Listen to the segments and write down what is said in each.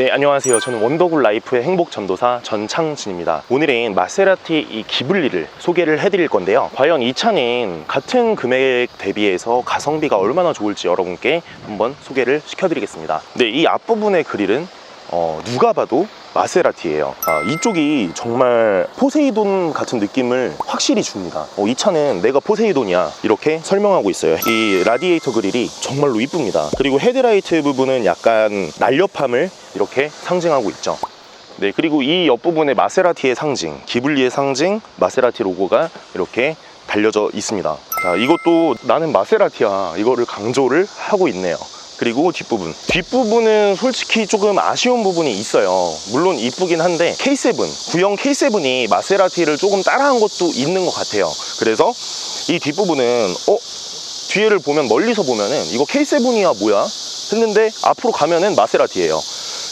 네, 안녕하세요. 저는 원더굴 라이프의 행복 전도사 전창진입니다. 오늘은 마세라티 이 기블리를 소개를 해드릴 건데요. 과연 이 차는 같은 금액 대비해서 가성비가 얼마나 좋을지 여러분께 한번 소개를 시켜드리겠습니다. 네, 이 앞부분의 그릴은 누가 봐도 마세라티예요. 이쪽이 정말 포세이돈 같은 느낌을 확실히 줍니다. 이 차는 내가 포세이돈이야 이렇게 설명하고 있어요. 이 라디에이터 그릴이 정말로 이쁩니다. 그리고 헤드라이트 부분은 약간 날렵함을 이렇게 상징하고 있죠. 네, 그리고 이 옆부분에 마세라티의 상징, 기블리의 상징 마세라티 로고가 이렇게 달려져 있습니다. 자, 이것도 나는 마세라티야 이거를 강조를 하고 있네요. 그리고 뒷부분은 솔직히 조금 아쉬운 부분이 있어요. 물론 이쁘긴 한데 K7, 구형 K7이 마세라티를 조금 따라한 것도 있는 것 같아요. 그래서 이 뒷부분은 뒤에를 보면 멀리서 보면은 이거 K7이야 뭐야 했는데 앞으로 가면은 마세라티예요.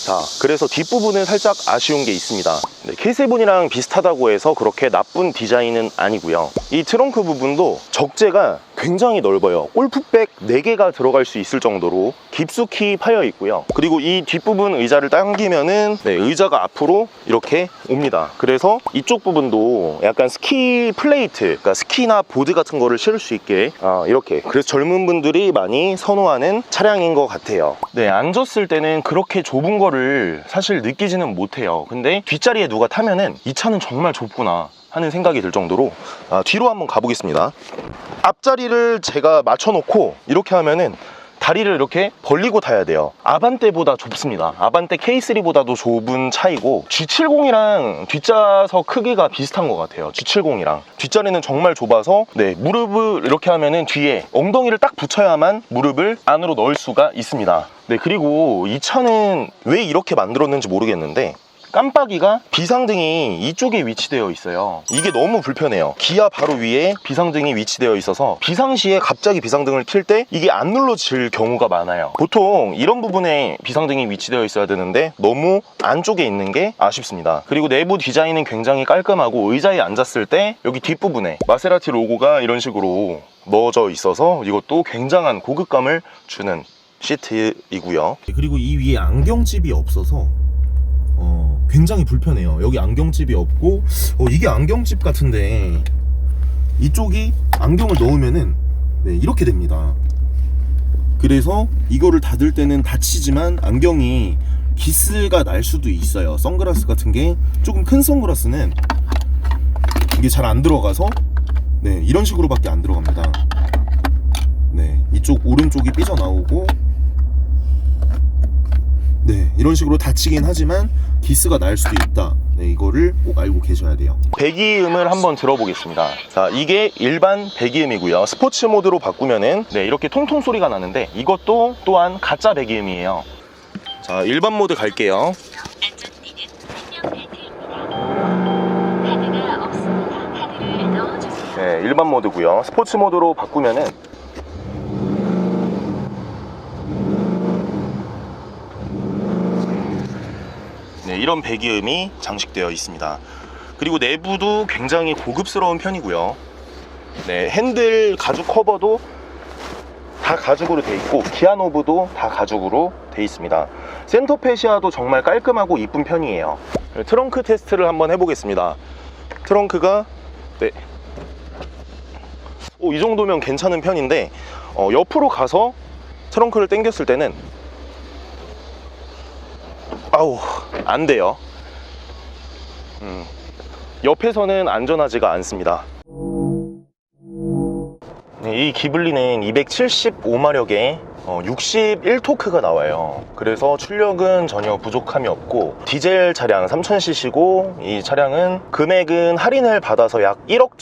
자, 그래서 뒷부분은 살짝 아쉬운 게 있습니다. 네, K7이랑 비슷하다고 해서 그렇게 나쁜 디자인은 아니고요. 이 트렁크 부분도 적재가 굉장히 넓어요. 골프백 4개가 들어갈 수 있을 정도로 깊숙이 파여 있고요. 그리고 이 뒷부분 의자를 당기면은 의자가 앞으로 이렇게 옵니다. 그래서 이쪽 부분도 약간 스키 플레이트, 그러니까 스키나 보드 같은 거를 실을 수 있게 이렇게, 그래서 젊은 분들이 많이 선호하는 차량인 것 같아요. 네, 앉았을 때는 그렇게 좁은 거를 사실 느끼지는 못해요. 근데 뒷자리에 누가 타면은 이 차는 정말 좁구나 하는 생각이 들 정도로. 뒤로 한번 가보겠습니다. 앞자리를 제가 맞춰놓고 이렇게 하면은 다리를 이렇게 벌리고 타야 돼요. 아반떼보다 좁습니다. 아반떼 K3보다도 좁은 차이고 G70이랑 뒷좌석 크기가 비슷한 것 같아요. G70이랑 뒷자리는 정말 좁아서 무릎을 이렇게 하면은 뒤에 엉덩이를 딱 붙여야만 무릎을 안으로 넣을 수가 있습니다. 네, 그리고 이 차는 왜 이렇게 만들었는지 모르겠는데 깜빡이가 비상등이 이쪽에 위치되어 있어요. 이게 너무 불편해요. 기아 바로 위에 비상등이 위치되어 있어서 비상시에 갑자기 비상등을 켤 때 이게 안 눌러질 경우가 많아요. 보통 이런 부분에 비상등이 위치되어 있어야 되는데 너무 안쪽에 있는 게 아쉽습니다. 그리고 내부 디자인은 굉장히 깔끔하고 의자에 앉았을 때 여기 뒷부분에 마세라티 로고가 이런 식으로 넣어져 있어서 이것도 굉장한 고급감을 주는 시트이고요. 그리고 이 위에 안경집이 없어서 굉장히 불편해요. 여기 안경집이 없고 이게 안경집 같은데 이쪽이 안경을 넣으면은 이렇게 됩니다. 그래서 이거를 닫을 때는 닫히지만 안경이 기스가 날 수도 있어요. 선글라스 같은 게 조금 큰 선글라스는 이게 잘 안 들어가서 이런 식으로밖에 안 들어갑니다. 이쪽 오른쪽이 삐져나오고 이런 식으로 닫히긴 하지만 기스가 날 수도 있다. 이거를 꼭 알고 계셔야 돼요. 배기음을 한번 들어보겠습니다. 자, 이게 일반 배기음이고요. 스포츠 모드로 바꾸면은 이렇게 통통 소리가 나는데 이것도 또한 가짜 배기음이에요. 자, 일반 모드 갈게요. 카드가 없습니다. 카드를 넣어주세요. 일반 모드고요. 스포츠 모드로 바꾸면은 이런 배기음이 장식되어 있습니다. 그리고 내부도 굉장히 고급스러운 편이고요. 핸들 가죽 커버도 다 가죽으로 돼 있고 기아 노브도 다 가죽으로 돼 있습니다. 센터 페시아도 정말 깔끔하고 이쁜 편이에요. 트렁크 테스트를 한번 해보겠습니다. 트렁크가 이 정도면 괜찮은 편인데 옆으로 가서 트렁크를 당겼을 때는 안 돼요. 옆에서는 안전하지가 않습니다. 이 기블리는 275마력에 61토크가 나와요. 그래서 출력은 전혀 부족함이 없고 디젤 차량 3000cc고 이 차량은 금액은 할인을 받아서 약 1억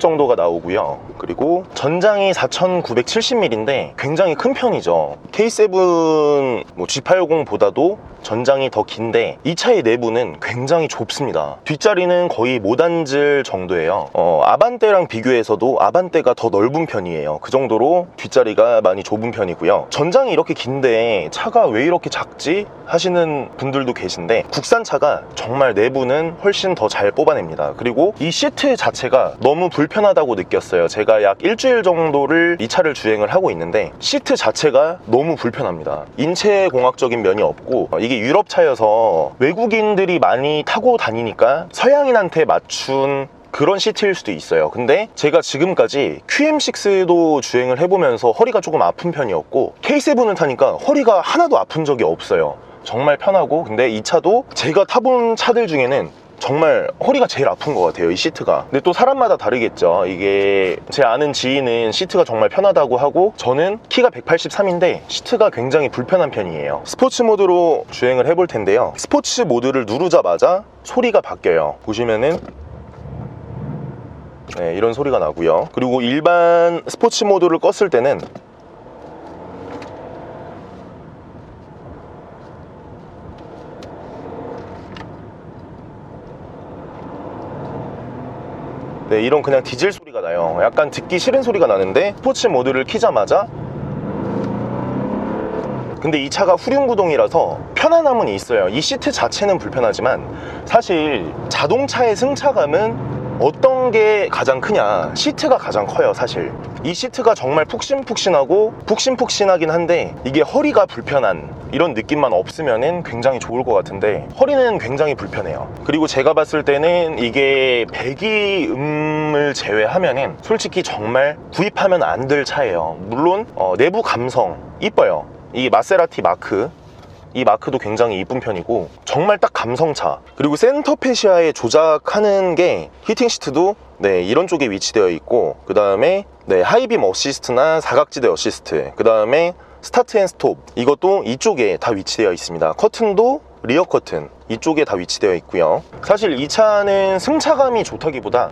정도가 나오고요. 그리고 전장이 4970mm인데 굉장히 큰 편이죠. K7 G850보다도 전장이 더 긴데 이 차의 내부는 굉장히 좁습니다. 뒷자리는 거의 못 앉을 정도예요. 아반떼랑 비교해서도 아반떼가 더 넓은 편이에요. 그 정도로 뒷자리가 많이 좁은 편이고 편이고요. 전장이 이렇게 긴데 차가 왜 이렇게 작지? 하시는 분들도 계신데, 국산차가 정말 내부는 훨씬 더 잘 뽑아냅니다. 그리고 이 시트 자체가 너무 불편하다고 느꼈어요. 제가 약 일주일 정도를 이 차를 주행을 하고 있는데 시트 자체가 너무 불편합니다. 인체공학적인 면이 없고, 이게 유럽차여서 외국인들이 많이 타고 다니니까 서양인한테 맞춘 그런 시트일 수도 있어요. 근데 제가 지금까지 QM6도 주행을 해보면서 허리가 조금 아픈 편이었고, K7을 타니까 허리가 하나도 아픈 적이 없어요. 정말 편하고, 근데 이 차도 제가 타본 차들 중에는 정말 허리가 제일 아픈 것 같아요, 이 시트가. 근데 또 사람마다 다르겠죠. 이게 제 아는 지인은 시트가 정말 편하다고 하고, 저는 키가 183인데 시트가 굉장히 불편한 편이에요. 스포츠 모드로 주행을 해볼 텐데요. 스포츠 모드를 누르자마자 소리가 바뀌어요. 보시면은 네, 이런 소리가 나고요. 그리고 일반 스포츠 모드를 껐을 때는 네, 이런 그냥 디젤 소리가 나요. 약간 듣기 싫은 소리가 나는데 스포츠 모드를 켜자마자, 근데 이 차가 후륜구동이라서 편안함은 있어요. 이 시트 자체는 불편하지만 사실 자동차의 승차감은 어떤 게 가장 크냐? 시트가 가장 커요, 사실. 이 시트가 정말 푹신푹신하고 푹신푹신하긴 한데, 이게 허리가 불편한 이런 느낌만 없으면은 굉장히 좋을 것 같은데 허리는 굉장히 불편해요. 그리고 제가 봤을 때는 이게 배기음을 제외하면은 솔직히 정말 구입하면 안 될 차예요. 물론 내부 감성 이뻐요. 이 마세라티 마크, 이 마크도 굉장히 이쁜 편이고 정말 딱 감성차. 그리고 센터 페시아에 조작하는 게 히팅 시트도 네, 이런 쪽에 위치되어 있고, 그 다음에 네, 하이빔 어시스트나 사각지대 어시스트, 그 다음에 스타트 앤 스톱, 이것도 이쪽에 다 위치되어 있습니다. 커튼도 리어 커튼 이쪽에 다 위치되어 있고요. 사실 이 차는 승차감이 좋다기보다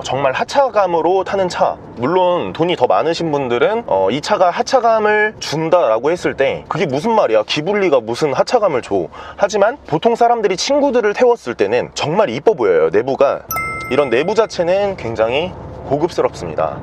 정말 하차감으로 타는 차. 물론 돈이 더 많으신 분들은 이 차가 하차감을 준다라고 했을 때 그게 무슨 말이야, 기블리가 무슨 하차감을 줘. 하지만 보통 사람들이 친구들을 태웠을 때는 정말 이뻐 보여요. 내부가, 이런 내부 자체는 굉장히 고급스럽습니다.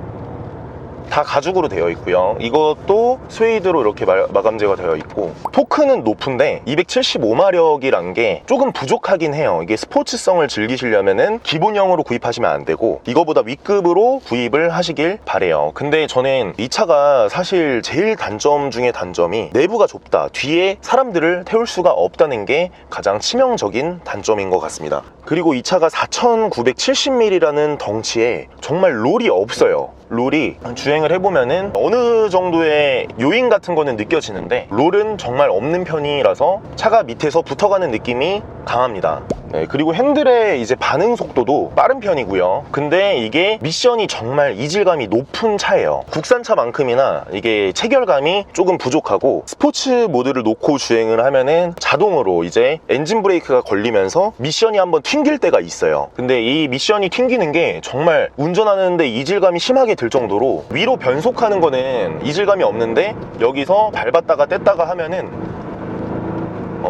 다 가죽으로 되어 있고요. 이것도 스웨이드로 이렇게 마감재가 되어 있고, 토크는 높은데 275마력이란 게 조금 부족하긴 해요. 이게 스포츠성을 즐기시려면은 기본형으로 구입하시면 안 되고 이거보다 윗급으로 구입을 하시길 바래요. 근데 저는 이 차가 사실 제일 단점 중에 단점이 내부가 좁다, 뒤에 사람들을 태울 수가 없다는 게 가장 치명적인 단점인 것 같습니다. 그리고 이 차가 4970mm라는 덩치에 정말 롤이 없어요. 롤이 주행을 해보면은 어느 정도의 요인 같은 거는 느껴지는데 롤은 정말 없는 편이라서 차가 밑에서 붙어가는 느낌이 강합니다. 네, 그리고 핸들의 이제 반응 속도도 빠른 편이고요. 근데 이게 미션이 정말 이질감이 높은 차예요. 국산차만큼이나 이게 체결감이 조금 부족하고, 스포츠 모드를 놓고 주행을 하면은 자동으로 이제 엔진 브레이크가 걸리면서 미션이 한번 튕길 때가 있어요. 근데 이 미션이 튕기는 게 정말 운전하는데 이질감이 심하게 들 정도로, 위로 변속하는 거는 이질감이 없는데 여기서 밟았다가 뗐다가 하면은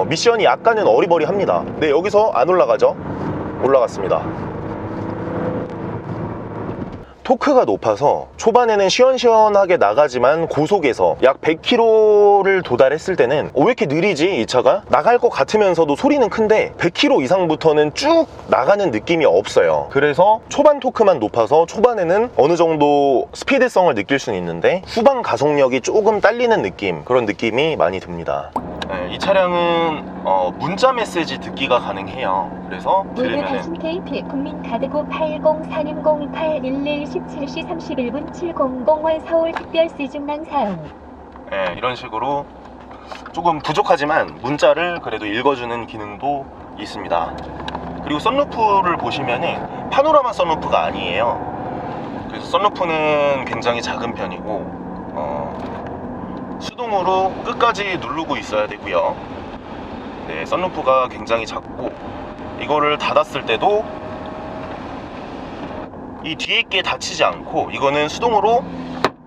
미션이 약간은 어리버리합니다. 네, 여기서 안 올라가죠? 올라갔습니다. 토크가 높아서 초반에는 시원시원하게 나가지만 고속에서 약 100km를 도달했을 때는 왜 이렇게 느리지? 이 차가 나갈 것 같으면서도 소리는 큰데 100km 이상부터는 쭉 나가는 느낌이 없어요. 그래서 초반 토크만 높아서 초반에는 어느 정도 스피드성을 느낄 수는 있는데 후반 가속력이 조금 딸리는 느낌, 그런 느낌이 많이 듭니다. 네, 이 차량은 문자 메시지 듣기가 가능해요. 그래서 들으면은 KP 국민카드고 8040811117시 31분 700원 서울 특별시 중랑 사용. 네, 이런 식으로 조금 부족하지만 문자를 그래도 읽어주는 기능도 있습니다. 그리고 썬루프를 보시면은 파노라마 썬루프가 아니에요. 그래서 썬루프는 굉장히 작은 편이고 수동으로 끝까지 누르고 있어야 되고요. 네, 썬루프가 굉장히 작고, 이거를 닫았을 때도 이 뒤에 게 닫히지 않고 이거는 수동으로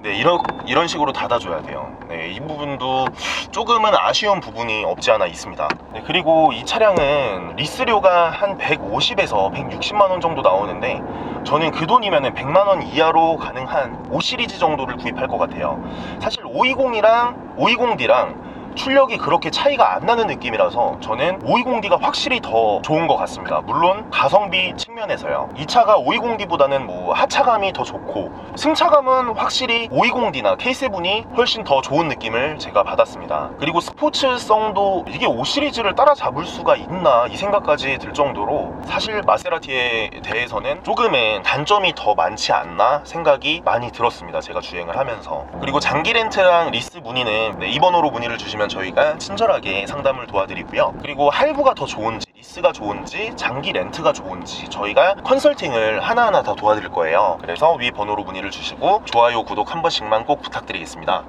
네, 이런 식으로 닫아줘야 돼요. 네, 이 부분도 조금은 아쉬운 부분이 없지 않아 있습니다. 네, 그리고 이 차량은 리스료가 한 150에서 160만원 정도 나오는데 저는 그 돈이면 100만원 이하로 가능한 5시리즈 정도를 구입할 것 같아요. 사실 520이랑 520D랑 출력이 그렇게 차이가 안 나는 느낌이라서 저는 520D가 확실히 더 좋은 것 같습니다. 물론 가성비 측면에서요. 이 차가 520D보다는 뭐 하차감이 더 좋고 승차감은 확실히 520D나 K7이 훨씬 더 좋은 느낌을 제가 받았습니다. 그리고 스포츠성도 이게 5시리즈를 따라잡을 수가 있나 이 생각까지 들 정도로 사실 마세라티에 대해서는 조금은 단점이 더 많지 않나 생각이 많이 들었습니다. 제가 주행을 하면서. 그리고 장기 렌트랑 리스 문의는 이 번호로 문의를 주시면 저희가 친절하게 상담을 도와드리고요. 그리고 할부가 더 좋은지 리스가 좋은지 장기 렌트가 좋은지 저희가 컨설팅을 하나하나 다 도와드릴 거예요. 그래서 위 번호로 문의를 주시고 좋아요 구독 한 번씩만 꼭 부탁드리겠습니다.